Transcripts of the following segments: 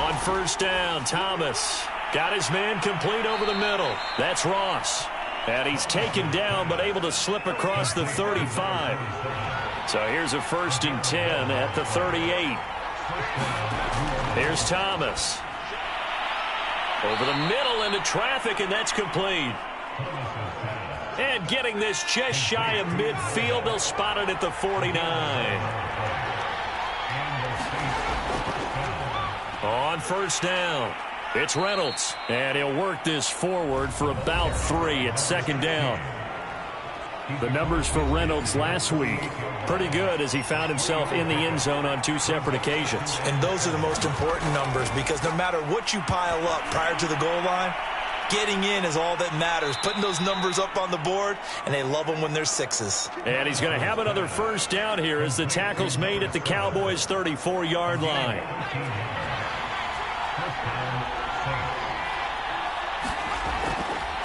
On first down, Thomas got his man complete over the middle. That's Ross. And he's taken down but able to slip across the 35. So here's a 1st and 10 at the 38. Here's Thomas. Over the middle into traffic, and that's complete. And getting this just shy of midfield, they'll spot it at the 49. On first down, it's Reynolds. And he'll work this forward for about 3 at 2nd down. The numbers for Reynolds last week, pretty good as he found himself in the end zone on 2 separate occasions. And those are the most important numbers because no matter what you pile up prior to the goal line, getting in is all that matters. Putting those numbers up on the board, and they love them when they're 6s. And he's going to have another 1st down here as the tackle's made at the Cowboys' 34-yard line.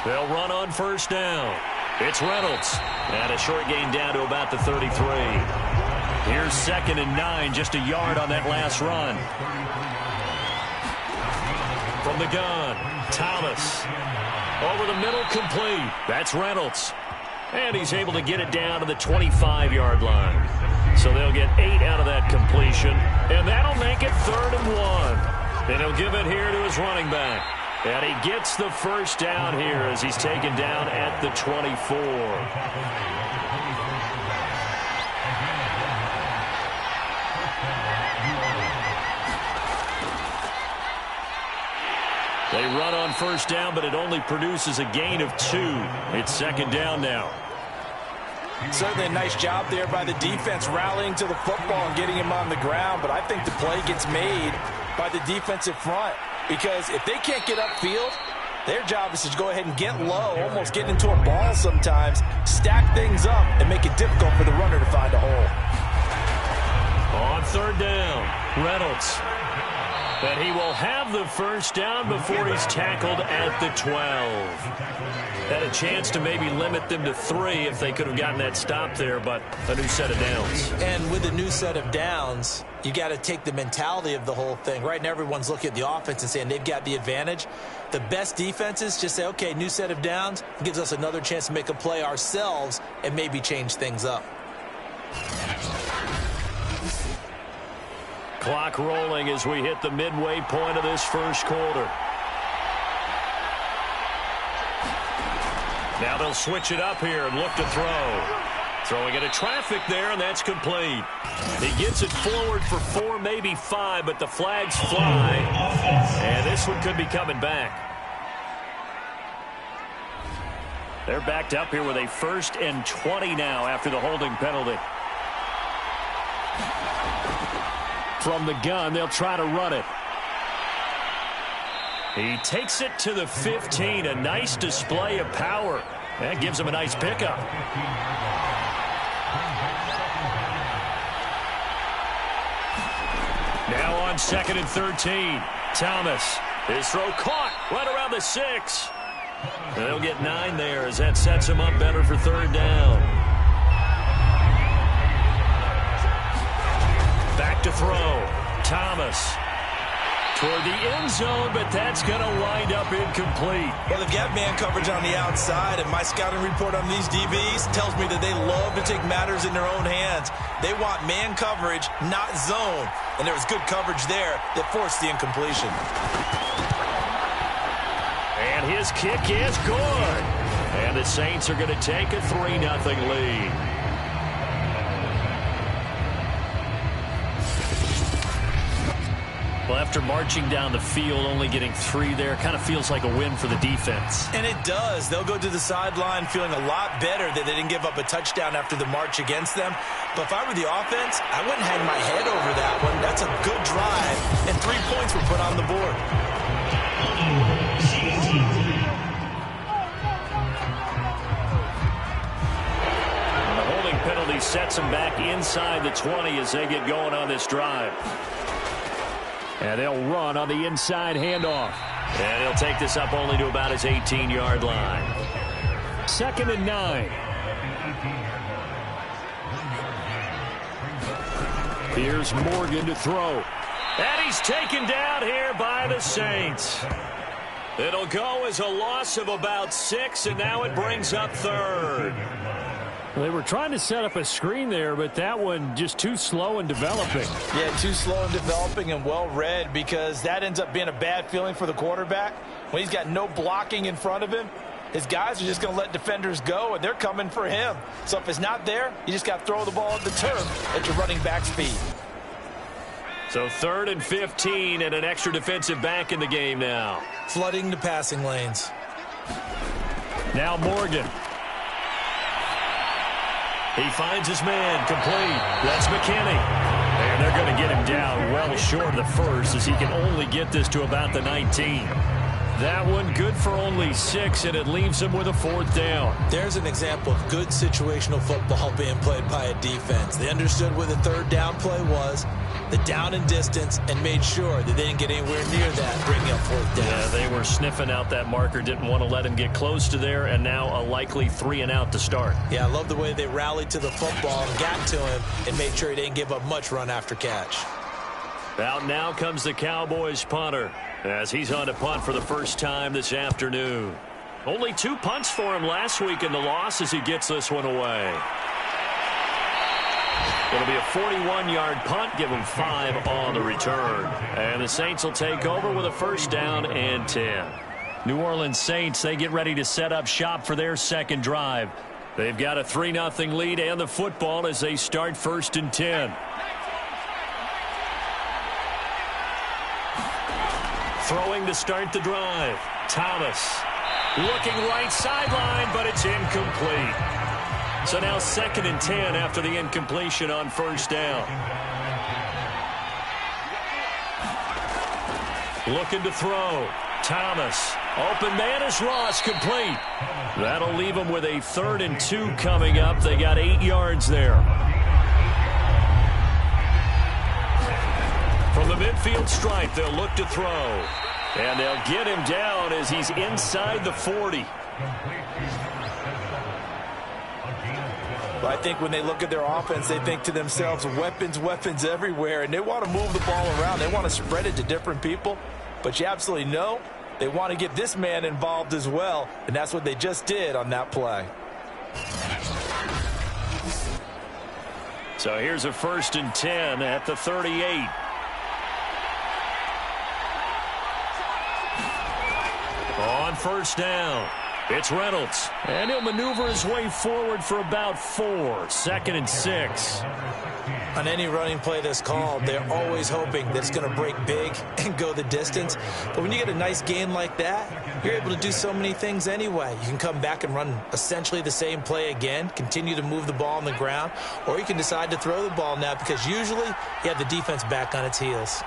They'll run on 1st down. It's Reynolds. And a short gain down to about the 33. Here's 2nd and 9, just a yard on that last run. From the gun, Thomas. Over the middle, complete. That's Reynolds. And he's able to get it down to the 25-yard line. So they'll get 8 out of that completion. And that'll make it 3rd and 1. And he'll give it here to his running back. And he gets the 1st down here as he's taken down at the 24. They run on 1st down, but it only produces a gain of 2. It's 2nd down now. Certainly a nice job there by the defense rallying to the football and getting him on the ground, but I think the play gets made by the defensive front because if they can't get upfield, their job is to go ahead and get low, almost get into a ball sometimes, stack things up, and make it difficult for the runner to find a hole. On 3rd down, Reynolds. But he will have the 1st down before he's tackled at the 12. Had a chance to maybe limit them to 3 if they could have gotten that stop there, but a new set of downs. And with a new set of downs, you got to take the mentality of the whole thing. Right now, everyone's looking at the offense and saying they've got the advantage. The best defenses just say, okay, new set of downs gives us another chance to make a play ourselves and maybe change things up. Clock rolling as we hit the midway point of this 1st quarter. Now they'll switch it up here and look to throw. Throwing into traffic there, and that's complete. He gets it forward for 4, maybe 5, but the flags fly. And this one could be coming back. They're backed up here with a 1st and 20 now after the holding penalty. From the gun, they'll try to run it. He takes it to the 15. A nice display of power. That gives him a nice pickup. Now on 2nd and 13. Thomas. His throw caught right around the 6. They'll get 9 there as that sets him up better for 3rd down. Back to throw. Thomas. Toward the end zone, but that's going to wind up incomplete. Well, they've got man coverage on the outside, and my scouting report on these DBs tells me that they love to take matters in their own hands. They want man coverage, not zone. And there was good coverage there that forced the incompletion. And his kick is good. And the Saints are going to take a 3-0 lead. Well, after marching down the field, only getting 3 there, kind of feels like a win for the defense. And it does. They'll go to the sideline feeling a lot better that they didn't give up a touchdown after the march against them. But if I were the offense, I wouldn't hang my head over that one. That's a good drive, and 3 points were put on the board. And the holding penalty sets them back inside the 20 as they get going on this drive. And they'll run on the inside handoff. And he'll take this up only to about his 18-yard line. 2nd and 9. Here's Morgan to throw. And he's taken down here by the Saints. It'll go as a loss of about 6, and now it brings up third. They were trying to set up a screen there, but that one just too slow in developing. Yeah, too slow in developing and well read, because that ends up being a bad feeling for the quarterback. When he's got no blocking in front of him, his guys are just going to let defenders go, and they're coming for him. So if it's not there, you just got to throw the ball at the turf at your running back speed. So 3rd and 15 and an extra defensive back in the game now. Flooding the passing lanes. Now Morgan. He finds his man, complete. That's McKinney. And they're going to get him down well short of the first, as he can only get this to about the 19. That one good for only 6, and it leaves him with a 4th down. There's an example of good situational football being played by a defense. They understood where the 3rd down play was, the down and distance, and made sure that they didn't get anywhere near that, bringing up 4th down. Yeah, they were sniffing out that marker, didn't want to let him get close to there, and now a likely 3 and out to start. Yeah, I love the way they rallied to the football and got to him and made sure he didn't give up much run after catch. Out now comes the Cowboys punter, as he's on to punt for the first time this afternoon. Only 2 punts for him last week in the loss as he gets this one away. It'll be a 41-yard punt, give him 5 on the return. And the Saints will take over with a 1st down and 10. New Orleans Saints, they get ready to set up shop for their second drive. They've got a 3-0 lead and the football as they start 1st and 10. Throwing to start the drive. Thomas looking right sideline, but it's incomplete. So now 2nd and 10 after the incompletion on 1st down. Looking to throw. Thomas. Open man is Ross, complete. That'll leave him with a 3rd and 2 coming up. They got 8 yards there. From the midfield stripe, they'll look to throw. And they'll get him down as he's inside the 40. But I think when they look at their offense, they think to themselves, weapons, weapons everywhere. And they want to move the ball around. They want to spread it to different people. But you absolutely know they want to get this man involved as well. And that's what they just did on that play. So here's a 1st and 10 at the 38. On 1st down, it's Reynolds. And he'll maneuver his way forward for about 4. 2nd and 6. On any running play that's called, they're always hoping that it's going to break big and go the distance. But when you get a nice gain like that, you're able to do so many things anyway. You can come back and run essentially the same play again, continue to move the ball on the ground, or you can decide to throw the ball now because usually you have the defense back on its heels.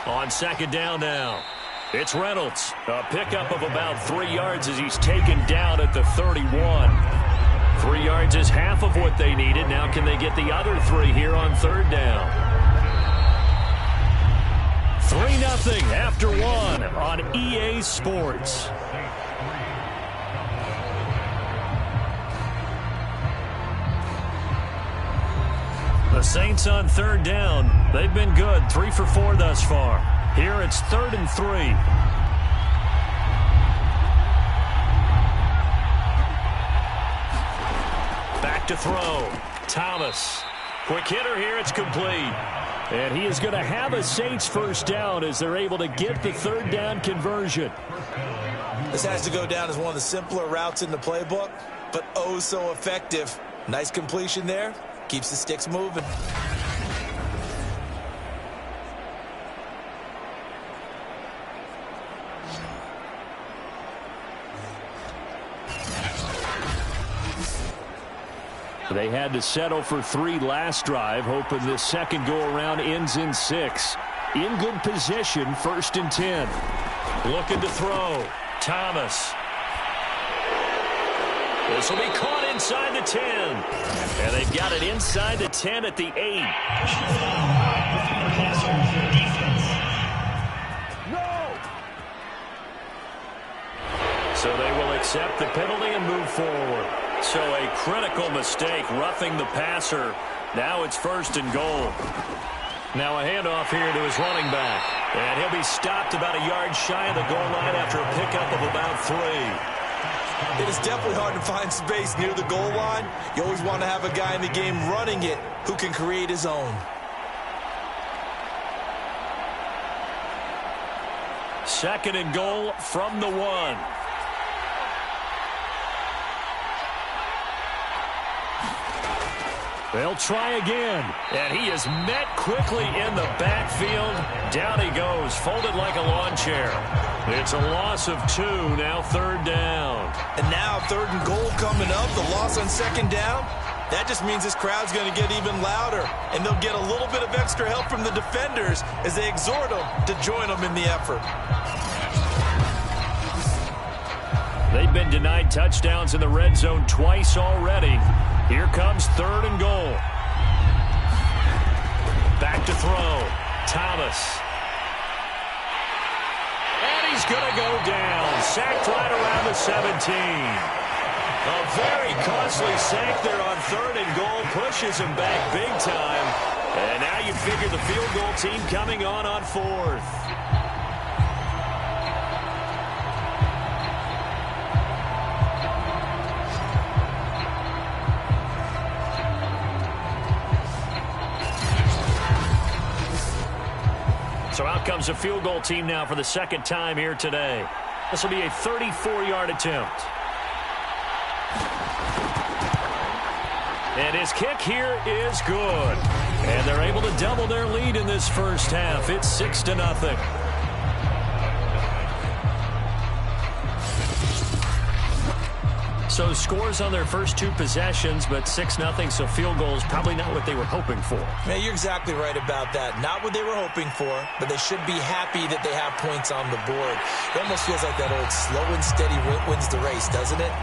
On 2nd down now, it's Reynolds. A pickup of about 3 yards as he's taken down at the 31. 3 yards is half of what they needed. Now can they get the other 3 here on 3rd down? 3-0 after 1 on EA Sports. The Saints on 3rd down. They've been good, 3 for 4 thus far. Here it's 3rd and 3. Back to throw. Thomas. Quick hitter here, it's complete. And he is going to have a Saints 1st down as they're able to get the 3rd down conversion. This has to go down as one of the simpler routes in the playbook, but oh so effective. Nice completion there. Keeps the sticks moving. They had to settle for 3 last drive, hoping this second go-around ends in 6. In good position, 1st and 10. Looking to throw. Thomas. This will be caught inside the 10. And they've got it inside the 10 at the 8. No! So they will accept the penalty and move forward. So a critical mistake, roughing the passer Now it's 1st and goal. Now a handoff here to his running back. And he'll be stopped about a yard shy of the goal line after a pickup of about 3. It is definitely hard to find space near the goal line. You always want to have a guy in the game running it who can create his own. 2nd and goal from the 1. They'll try again. And he is met quickly in the backfield. Down he goes, folded like a lawn chair. It's a loss of 2, now 3rd down. And now 3rd and goal coming up, the loss on 2nd down. That just means this crowd's going to get even louder. And they'll get a little bit of extra help from the defenders as they exhort them to join them in the effort. They've been denied touchdowns in the red zone twice already. Here comes 3rd and goal. Back to throw. Thomas. And he's going to go down. Sacked right around the 17. A very costly sack there on 3rd and goal. Pushes him back big time. And now you figure the field goal team coming on 4th. So out comes a field goal team now for the 2nd time here today. This will be a 34-yard attempt. And his kick here is good. And they're able to double their lead in this first half. It's 6-0. So scores on their first 2 possessions, but 6-0, so field goal is probably not what they were hoping for. Man, you're exactly right about that. Not what they were hoping for, but they should be happy that they have points on the board. It almost feels like that old slow and steady wins the race, doesn't it?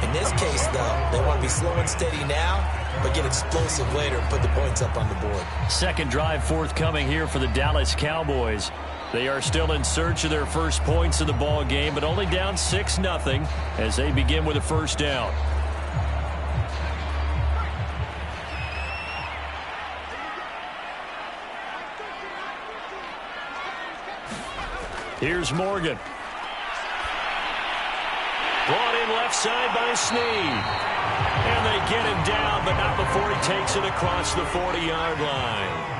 In this case, though, they want to be slow and steady now, but get explosive later and put the points up on the board. 2nd drive forthcoming here for the Dallas Cowboys. They are still in search of their first points of the ball game, but only down 6-0 as they begin with a 1st down. Here's Morgan. Brought in left side by Snead. And they get him down, but not before he takes it across the 40-yard line.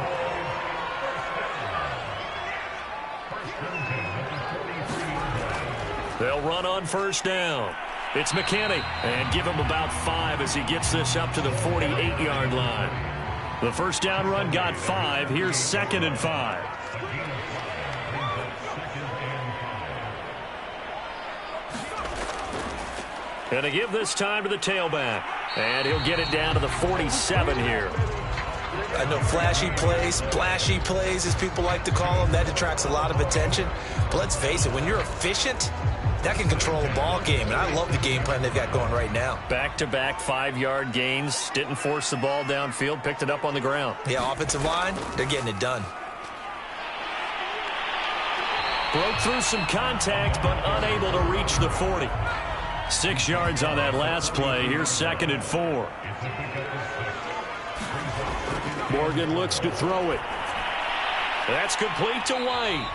They'll run on 1st down. It's McKinney, and give him about 5 as he gets this up to the 48-yard line. The 1st down run got 5. Here's 2nd and 5. And to give this time to the tailback. And he'll get it down to the 47 here. I know flashy plays, splashy plays, as people like to call them, that attracts a lot of attention. But let's face it, when you're efficient, that can control a ball game. And I love the game plan they've got going right now. Back-to-back 5-yard gains. Didn't force the ball downfield. Picked it up on the ground. Yeah, offensive line, they're getting it done. Broke through some contact, but unable to reach the 40. 6 yards on that last play. Here's 2nd and 4. Morgan looks to throw it. That's complete to White.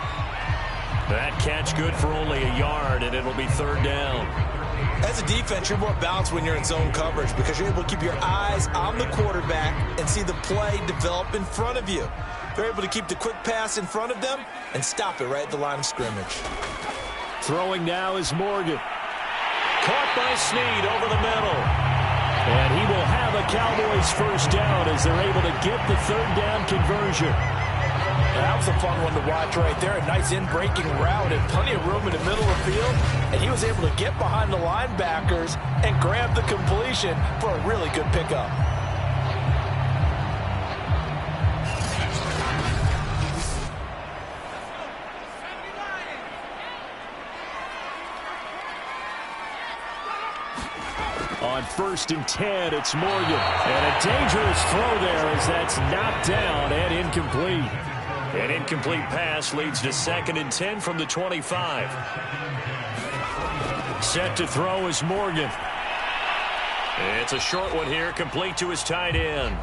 That catch good for only a yard, and it'll be 3rd down. As a defense, you're more balanced when you're in zone coverage because you're able to keep your eyes on the quarterback and see the play develop in front of you. They're able to keep the quick pass in front of them and stop it right at the line of scrimmage. Throwing now is Morgan. Caught by Snead over the middle. And he will have a Cowboys 1st down as they're able to get the 3rd down conversion. That was a fun one to watch right there. A nice in-breaking route and plenty of room in the middle of the field. And he was able to get behind the linebackers and grab the completion for a really good pickup. On 1st and 10, it's Morgan. And a dangerous throw there as that's knocked down and incomplete. An incomplete pass leads to 2nd and 10 from the 25. Set to throw is Morgan. It's a short one here, complete to his tight end.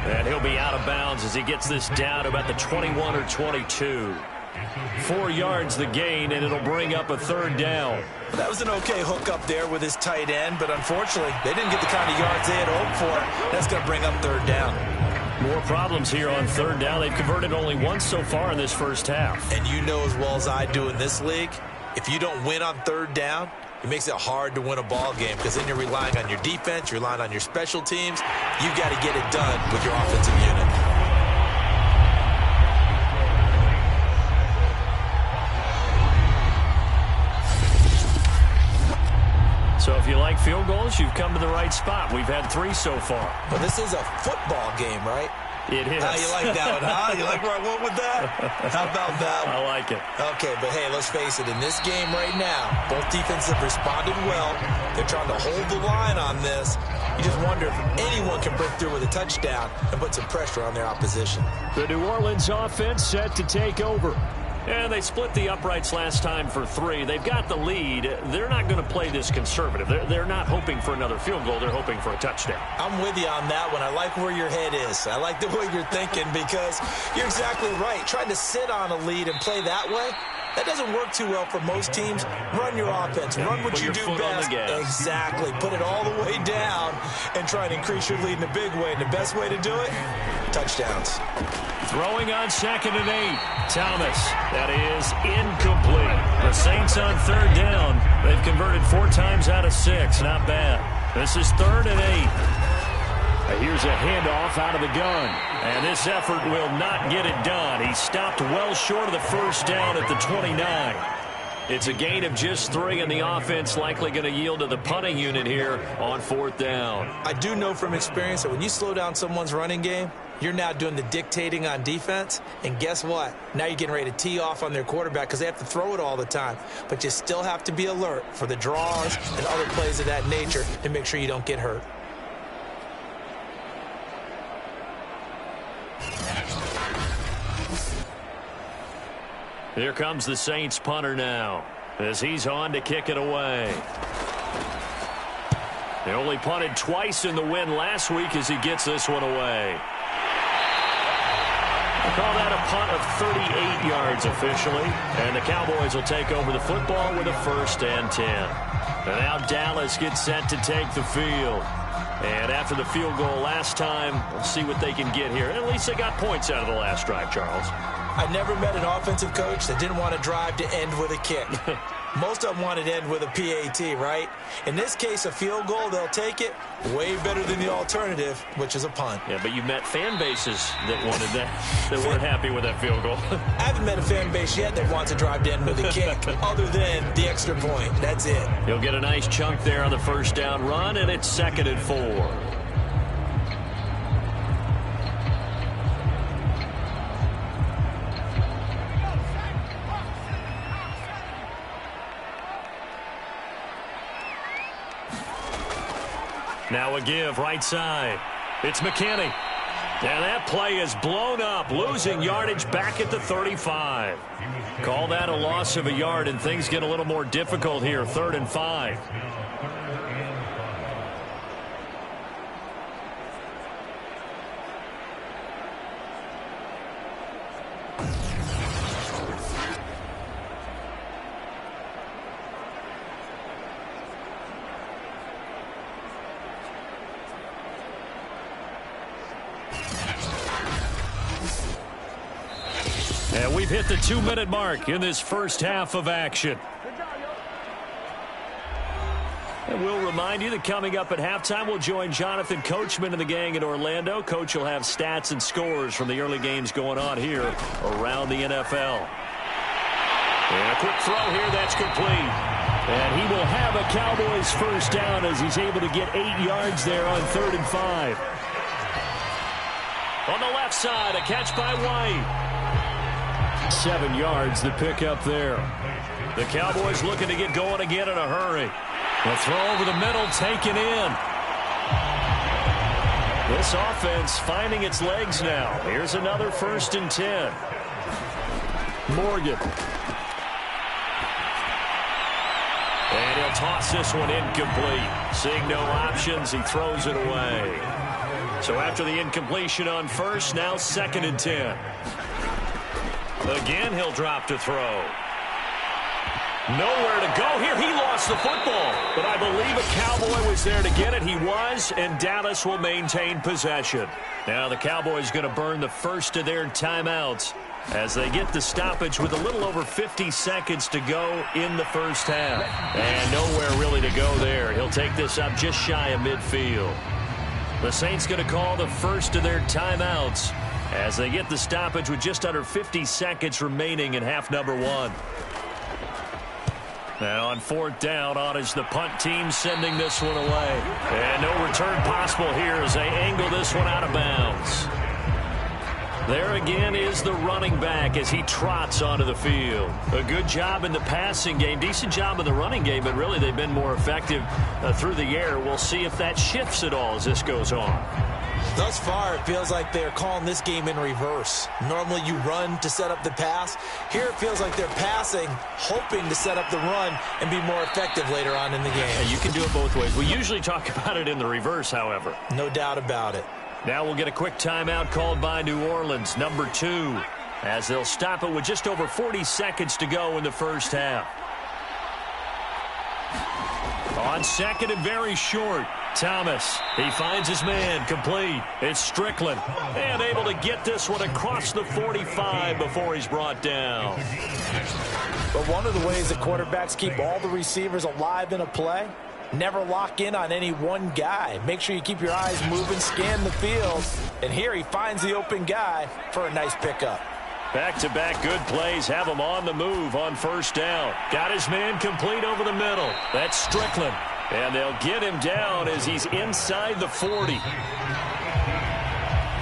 And he'll be out of bounds as he gets this down to about the 21 or 22. 4 yards the gain, and it'll bring up a third down. That was an okay hook up there with his tight end, but unfortunately, they didn't get the kind of yards they had hoped for. That's going to bring up third down. More problems here on third down. They've converted only once so far in this first half. And you know as well as I do in this league, if you don't win on third down, it makes it hard to win a ball game because then you're relying on your defense, you're relying on your special teams. You've got to get it done with your offensive unit. So if you like field goals, you've come to the right spot. We've had 3 so far. But this is a football game, right? It is. You like that one, huh? You like where I went with that? How about that one? I like it. Okay, but hey, let's face it. In this game right now, both defenses have responded well. They're trying to hold the line on this. You just wonder if anyone can break through with a touchdown and put some pressure on their opposition. The New Orleans offense set to take over. And they split the uprights last time for 3. They've got the lead. They're not going to play this conservative. They're not hoping for another field goal. They're hoping for a touchdown. I'm with you on that one. I like where your head is. I like the way you're thinking because you're exactly right. Trying to sit on a lead and play that way, that doesn't work too well for most teams. Run your offense. Run what you do best. Exactly. Put it all the way down and try and increase your lead in a big way. And the best way to do it, touchdowns. Throwing on 2nd and 8. Thomas. That is incomplete. The Saints on third down. They've converted 4 times out of 6. Not bad. This is 3rd and 8. Here's a handoff out of the gun. And this effort will not get it done. He stopped well short of the first down at the 29. It's a gain of just 3, and the offense likely going to yield to the punting unit here on 4th down. I do know from experience that when you slow down someone's running game, you're now doing the dictating on defense. And guess what? Now you're getting ready to tee off on their quarterback because they have to throw it all the time. But you still have to be alert for the draws and other plays of that nature to make sure you don't get hurt. Here comes the Saints punter now as he's on to kick it away. They only punted twice in the win last week as he gets this one away. I call that a punt of 38 yards officially, and the Cowboys will take over the football with a 1st and 10. And now Dallas gets set to take the field. And after the field goal last time, we'll see what they can get here. At least they got points out of the last drive, Charles. I never met an offensive coach that didn't want to drive to end with a kick. Most of them wanted to end with a PAT, right? In this case, a field goal, they'll take it. Way better than the alternative, which is a punt. Yeah, but you met fan bases that wanted that, that weren't happy with that field goal. I haven't met a fan base yet that wants to drive to end with a kick, other than the extra point. That's it. He'll get a nice chunk there on the first down run, and it's 2nd and 4. Now a give right side. It's McKinney. And that play is blown up, losing yardage back at the 35. Call that a loss of a yard, and things get a little more difficult here. 3rd and 5. And we've hit the 2-minute mark in this first half of action. And we'll remind you that coming up at halftime, we'll join Jonathan Coachman and the gang in Orlando. Coach will have stats and scores from the early games going on here around the NFL. And a quick throw here, that's complete. And he will have a Cowboys first down as he's able to get 8 yards there on 3rd and 5. On the left side, a catch by White. 7 yards the pick up there. The Cowboys looking to get going again in a hurry. The throw over the middle taken in. This offense finding its legs now. Here's another 1st and 10. Morgan. And he'll they'll toss this one incomplete. Seeing no options, he throws it away. So after the incompletion on first, now 2nd and 10. Again, he'll drop to throw. Nowhere to go here. He lost the football. But I believe a Cowboy was there to get it. He was, and Dallas will maintain possession. Now the Cowboys going to burn the first of their timeouts as they get the stoppage with a little over 50 seconds to go in the first half. And nowhere really to go there. He'll take this up just shy of midfield. The Saints going to call the first of their timeouts as they get the stoppage with just under 50 seconds remaining in half number 1. And on 4th down, on is the punt team sending this one away. And no return possible here as they angle this one out of bounds. There again is the running back as he trots onto the field. A good job in the passing game, decent job in the running game, but really they've been more effective through the air. We'll see if that shifts at all as this goes on. Thus far, it feels like they're calling this game in reverse. Normally you run to set up the pass. Here it feels like they're passing, hoping to set up the run and be more effective later on in the game. Yeah, you can do it both ways. We usually talk about it in the reverse, however. No doubt about it. Now we'll get a quick timeout called by New Orleans, number 2, as they'll stop it with just over 40 seconds to go in the first half. On 2nd and very short, Thomas, he finds his man, complete. It's Strickland, and able to get this one across the 45 before he's brought down. But one of the ways that quarterbacks keep all the receivers alive in a play, never lock in on any one guy. Make sure you keep your eyes moving, scan the field, and here he finds the open guy for a nice pickup. Back-to-back good plays have him on the move on 1st down. Got his man complete over the middle. That's Strickland. And they'll get him down as he's inside the 40.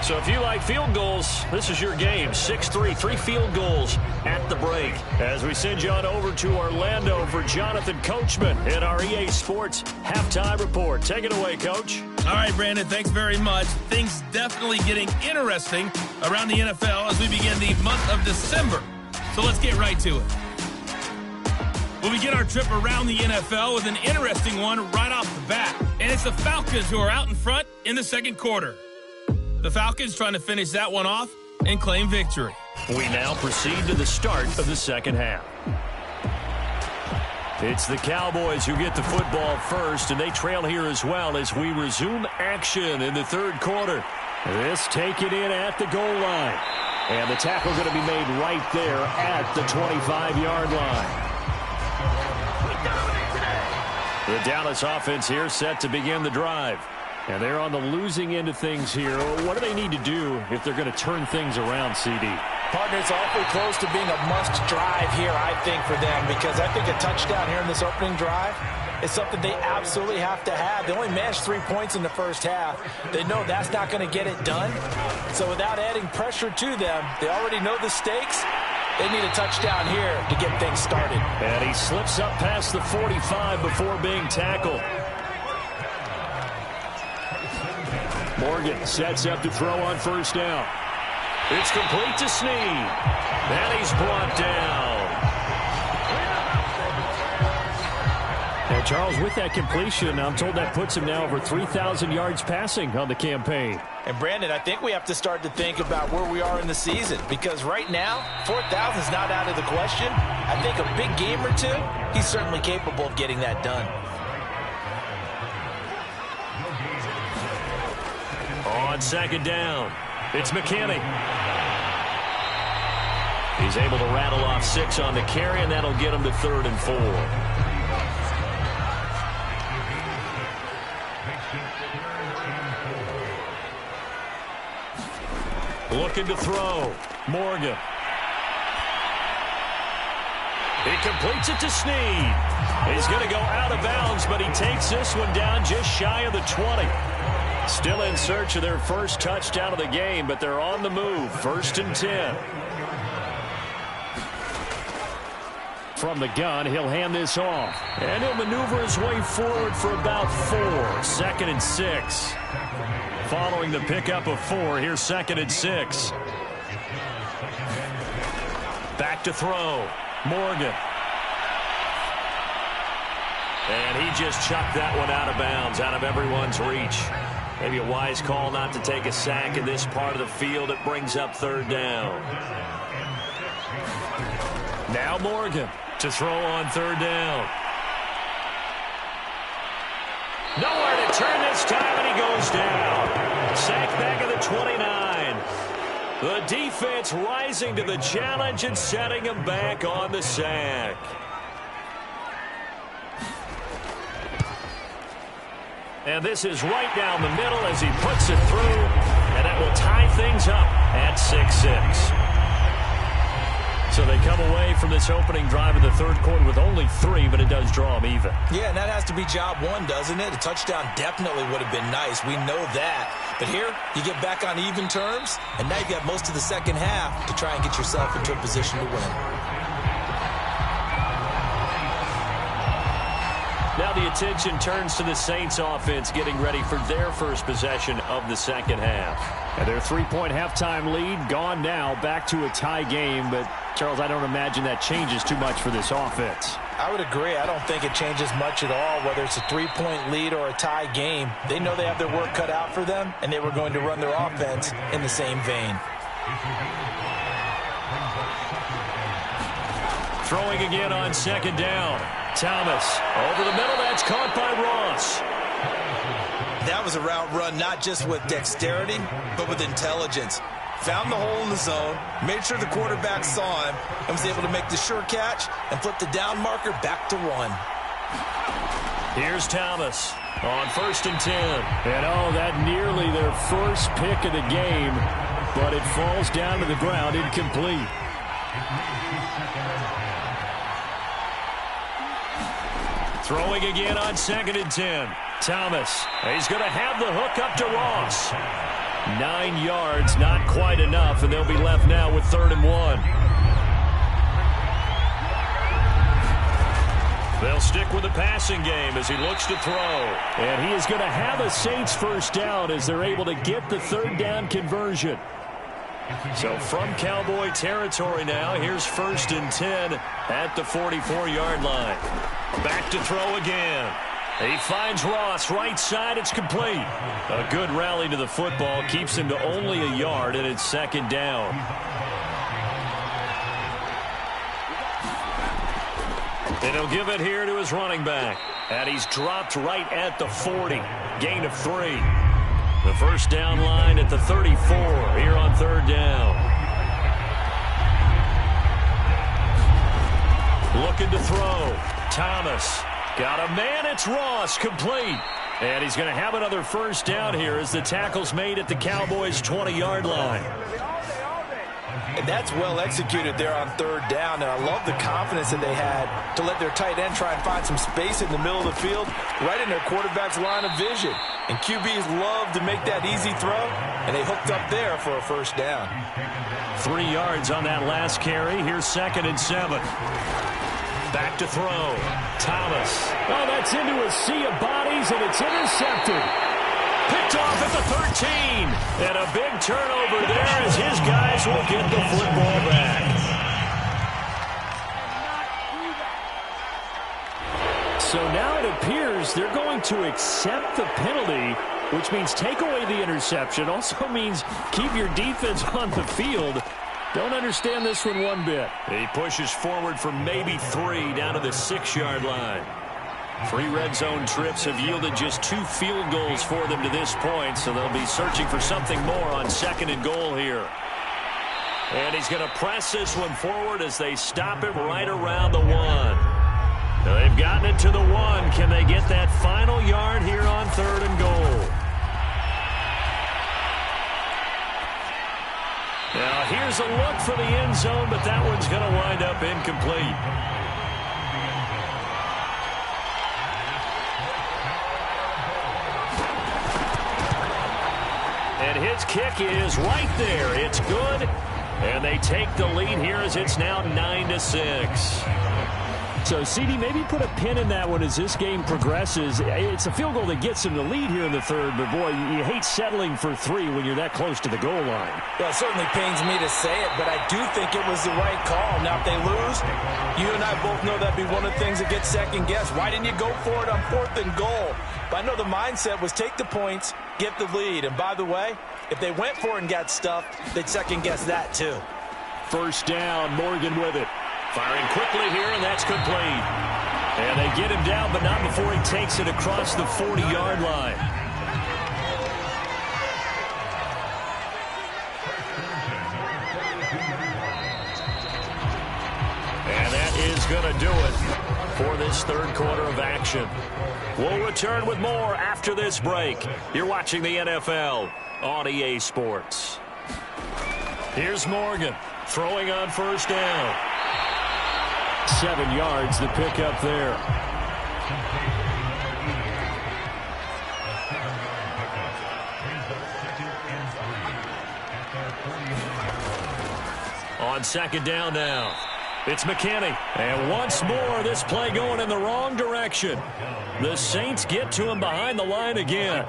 So if you like field goals, this is your game. 6-3, 3 field goals at the break. As we send you on over to Orlando for Jonathan Coachman in our EA Sports Halftime Report. Take it away, Coach. All right, Brandon, thanks very much. Things definitely getting interesting around the NFL as we begin the month of December. So let's get right to it. We'll begin our trip around the NFL with an interesting one right off the bat. And it's the Falcons who are out in front in the 2nd quarter. The Falcons trying to finish that one off and claim victory. We now proceed to the start of the 2nd half. It's the Cowboys who get the football first, and they trail here as well as we resume action in the 3rd quarter. This taken in at the goal line. And the tackle going to be made right there at the 25-yard line. The Dallas offense here set to begin the drive. And they're on the losing end of things here. What do they need to do if they're going to turn things around, CD? Partner, it's awfully close to being a must drive here, I think, for them, because I think a touchdown here in this opening drive is something they absolutely have to have. They only managed 3 points in the first half. They know that's not going to get it done. So without adding pressure to them, they already know the stakes. They need a touchdown here to get things started. And he slips up past the 45 before being tackled. Morgan sets up to throw on 1st down. It's complete to Snead. And he's brought down. And Charles, with that completion, I'm told that puts him now over 3,000 yards passing on the campaign. And Brandon, I think we have to start to think about where we are in the season, because right now, 4,000 is not out of the question. I think a big game or two, he's certainly capable of getting that done. On 2nd down, it's McKinney. He's able to rattle off 6 on the carry, and that'll get him to 3rd and 4. Looking to throw. Morgan. He completes it to Snead. He's going to go out of bounds, but he takes this one down just shy of the 20. Still in search of their first touchdown of the game, but they're on the move. 1st and 10. From the gun, he'll hand this off. And he'll maneuver his way forward for about 4. 2nd and 6. Following the pickup of 4, here's 2nd and 6. Back to throw. Morgan. And he just chucked that one out of bounds, out of everyone's reach. Maybe a wise call not to take a sack in this part of the field. It brings up third down. Now Morgan to throw on third down. Nowhere to turn this time, and he goes down. Sack back at the 29. The defense rising to the challenge and setting him back on the sack. And this is right down the middle as he puts it through, and that will tie things up at 6-6. So they come away from this opening drive in the third quarter with only 3, but it does draw them even. Yeah, and that has to be job one, doesn't it? A touchdown definitely would have been nice. We know that. But here, you get back on even terms, and now you've got most of the second half to try and get yourself into a position to win. Now the attention turns to the Saints offense getting ready for their first possession of the second half. And their 3-point halftime lead gone now, back to a tie game. But, Charles, I don't imagine that changes too much for this offense. I would agree. I don't think it changes much at all, whether it's a 3-point lead or a tie game. They know they have their work cut out for them, and they were going to run their offense in the same vein. Throwing again on second down. Thomas over the middle. That's caught by Ross. That was a route run not just with dexterity, but with intelligence. Found the hole in the zone, made sure the quarterback saw him, and was able to make the sure catch and flip the down marker back to 1. Here's Thomas on 1st and 10. And, that nearly their first pick of the game, but it falls down to the ground incomplete. Throwing again on 2nd and 10. Thomas, he's going to have the hook up to Ross. 9 yards, not quite enough, and they'll be left now with 3rd and 1. They'll stick with the passing game as he looks to throw. And he is going to have a Saints first down as they're able to get the 3rd down conversion. So from Cowboy territory now, here's 1st and 10 at the 44-yard line. Back to throw again. He finds Ross right side. It's complete. A good rally to the football keeps him to only a yard, and it's 2nd down. And he'll give it here to his running back. And he's dropped right at the 40. Gain of 3. The first down line at the 34 here on 3rd down. Looking to throw. Thomas. Got a man. It's Ross. Complete. And he's going to have another first down here as the tackle's made at the Cowboys' 20-yard line. And that's well executed there on 3rd down. And I love the confidence that they had to let their tight end try and find some space in the middle of the field, right in their quarterback's line of vision. And QBs love to make that easy throw, and they hooked up there for a first down. 3 yards on that last carry. Here's 2nd and 7. Back to throw. Thomas. That's into a sea of bodies, and it's intercepted. Picked off at the 13. And a big turnover there as his guys will get the football back. So now it appears they're going to accept the penalty, which means take away the interception. Also means keep your defense on the field. Don't understand this one bit. He pushes forward for maybe 3 down to the 6-yard line. 3 red zone trips have yielded just 2 field goals for them to this point, so they'll be searching for something more on 2nd and goal here. And he's going to press this one forward as they stop him right around the 1. Now they've gotten it to the 1. Can they get that final yard here on 3rd and goal? Now here's a look for the end zone, but that one's going to wind up incomplete. And his kick is right there. It's good. And they take the lead here as it's now 9-6. So, CD, maybe put a pin in that one as this game progresses. It's a field goal that gets them the lead here in the third, but, boy, you hate settling for 3 when you're that close to the goal line. Well, it certainly pains me to say it, but I do think it was the right call. Now, if they lose, you and I both know that'd be one of the things that gets second-guessed. Why didn't you go for it on 4th and goal? But I know the mindset was take the points, get the lead. And, by the way, if they went for it and got stuffed, they'd second-guess that, too. First down, Morgan with it. Firing quickly here, and that's complete. And they get him down, but not before he takes it across the 40-yard line. And that is going to do it for this third quarter of action. We'll return with more after this break. You're watching the NFL on EA Sports. Here's Morgan throwing on first down. 7 yards, the pickup there. On second down now, it's McKinney. And once more, this play going in the wrong direction. The Saints get to him behind the line again.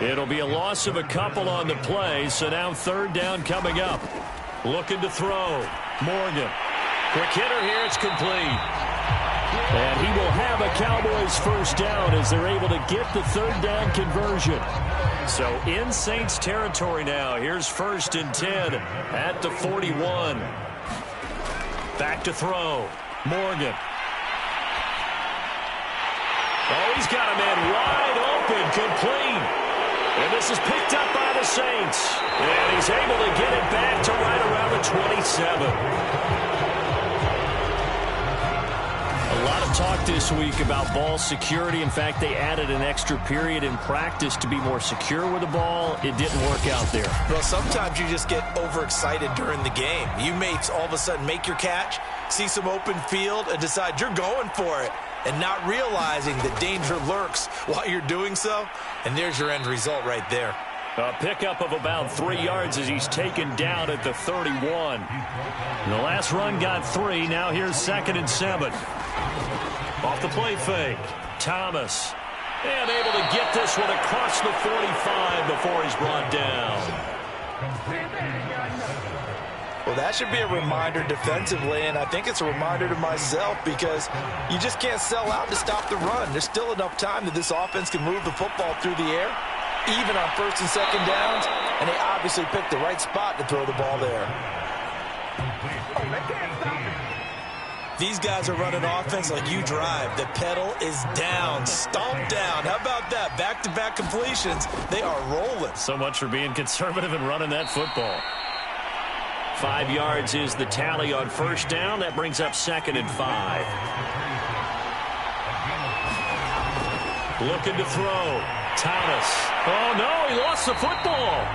It'll be a loss of a couple on the play, so now third down coming up. Looking to throw. Morgan. Quick hitter here, it's complete. And he will have a Cowboys first down as they're able to get the third down conversion. So in Saints territory now. Here's 1st and 10 at the 41. Back to throw. Morgan. Oh, he's got a man wide open, complete. And this is picked up by the Saints. And he's able to get it back to right around the 27. A lot of talk this week about ball security. In fact, they added an extra period in practice to be more secure with the ball. It didn't work out there. Well, sometimes you just get overexcited during the game. You may all of a sudden make your catch, see some open field, and decide you're going for it, and not realizing that danger lurks while you're doing so. And there's your end result right there. A pickup of about 3 yards as he's taken down at the 31. And the last run got 3. Now here's 2nd and 7. Off the play fake. Thomas. And able to get this one across the 45 before he's brought down. Well, that should be a reminder defensively, and I think it's a reminder to myself because you just can't sell out to stop the run. There's still enough time that this offense can move the football through the air, even on 1st and 2nd downs, and they obviously picked the right spot to throw the ball there. These guys are running offense like you drive. The pedal is down, stomp down. How about that? Back-to-back completions. They are rolling. So much for being conservative and running that football. 5 yards is the tally on first down. That brings up 2nd and 5. Looking to throw. Thomas. Oh, no, he lost the football.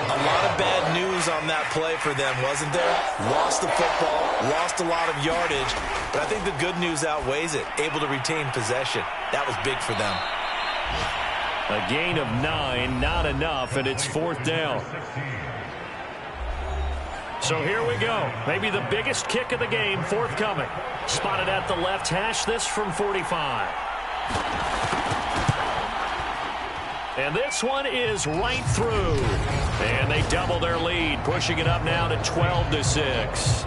A lot of bad news on that play for them, wasn't there? Lost the football, lost a lot of yardage, but I think the good news outweighs it. Able to retain possession. That was big for them. A gain of 9, not enough, and it's 4th down. So here we go. Maybe the biggest kick of the game forthcoming. Spotted at the left hash, this from 45. And this one is right through. And they double their lead, pushing it up now to 12-6.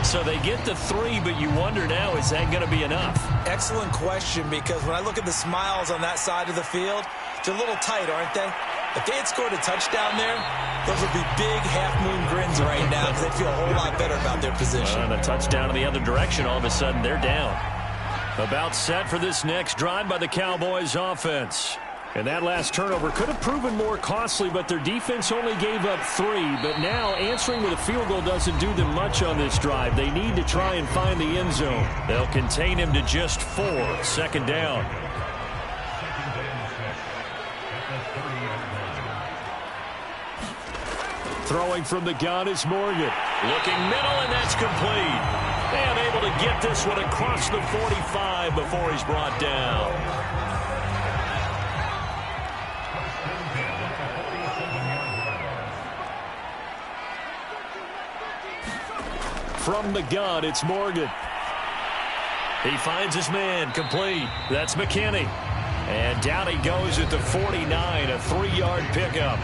So they get the 3, but you wonder now, is that going to be enough? Excellent question, because when I look at the smiles on that side of the field, they're a little tight, aren't they? If they had scored a touchdown there, those would be big half-moon grins right now because they'd feel a whole lot better about their position. And a touchdown in the other direction, all of a sudden they're down. About set for this next drive by the Cowboys offense. And that last turnover could have proven more costly, but their defense only gave up 3. But now answering with a field goal doesn't do them much on this drive. They need to try and find the end zone. They'll contain him to just 4. 2nd down. Throwing from the gun is Morgan. Looking middle, and that's complete. And able to get this one across the 45 before he's brought down. from the gun, it's Morgan. He finds his man, complete. That's McKinney. And down he goes at the 49, a 3-yard pickup.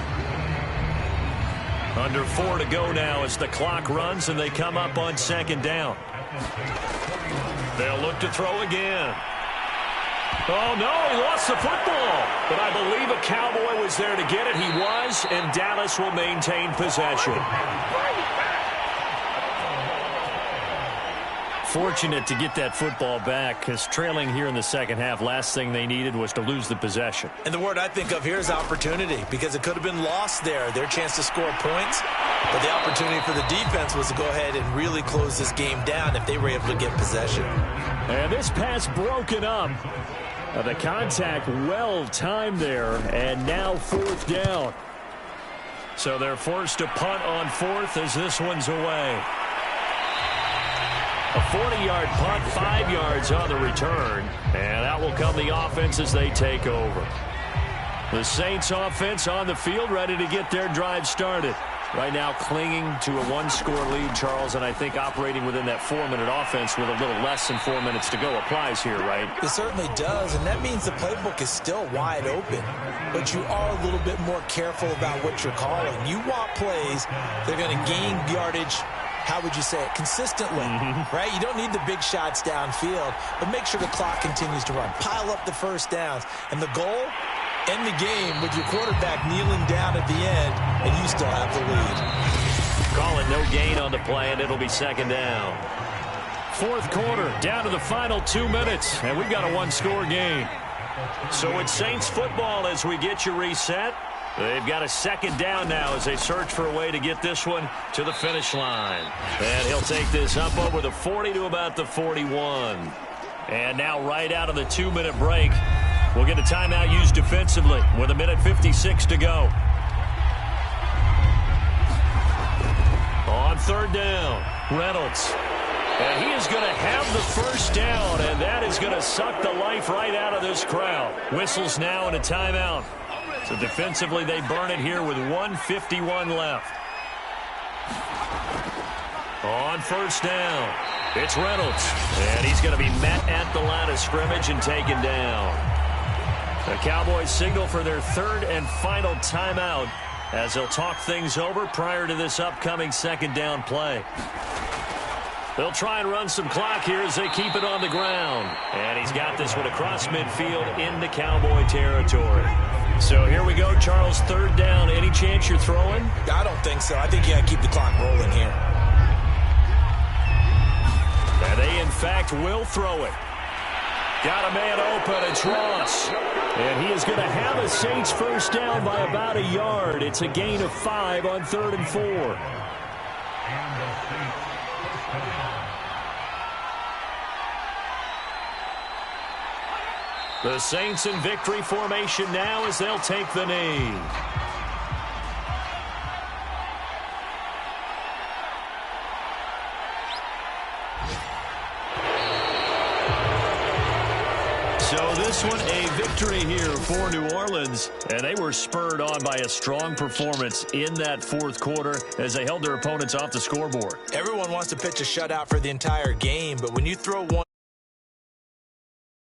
Under 4 to go now as the clock runs and they come up on second down. They'll look to throw again. Oh, no, he lost the football. But I believe a Cowboy was there to get it. He was, and Dallas will maintain possession. Fortunate to get that football back because trailing here in the second half, last thing they needed was to lose the possession. And the word I think of here is opportunity, because it could have been lost there, their chance to score points. But the opportunity for the defense was to go ahead and really close this game down if they were able to get possession. And this pass broken up. The contact well timed there, and now fourth down. So they're forced to punt on fourth as this one's away. A 40-yard punt, 5 yards on the return. And out will come the offense as they take over. The Saints offense on the field, ready to get their drive started. Right now clinging to a 1-score lead, Charles, and I think operating within that 4-minute offense with a little less than 4 minutes to go applies here, right? It certainly does, and that means the playbook is still wide open. But you are a little bit more careful about what you're calling. You want plays that are going to gain yardage, how would you say it, consistently, right? You don't need the big shots downfield, but make sure the clock continues to run. Pile up the first downs. And the goal, end the game with your quarterback kneeling down at the end, and you still have the lead. Call it no gain on the play, and it'll be second down. Fourth quarter, down to the final 2 minutes, and we've got a 1-score game. So it's Saints football as we get you reset. They've got a second down now as they search for a way to get this one to the finish line. And he'll take this up over the 40 to about the 41. And now right out of the 2-minute break, we'll get a timeout used defensively with 1:56 to go. On third down, Reynolds. And he is going to have the first down, and that is going to suck the life right out of this crowd. Whistles now and a timeout. So defensively, they burn it here with 1:51 left. On first down, it's Reynolds. And he's going to be met at the line of scrimmage and taken down. The Cowboys signal for their third and final timeout as they'll talk things over prior to this upcoming second down play. They'll try and run some clock here as they keep it on the ground. And he's got this one across midfield into Cowboy territory. So here we go, Charles, third down. Any chance you're throwing? I don't think so. I think you got to keep the clock rolling here. And they, in fact, will throw it. Got a man open. It's Ross. And he is going to have a Saints first down by about a yard. It's a gain of 5 on 3rd and 4. The Saints in victory formation now as they'll take the knee. So this one a victory here for New Orleans, and they were spurred on by a strong performance in that fourth quarter as they held their opponents off the scoreboard. Everyone wants to pitch a shutout for the entire game, but when you throw one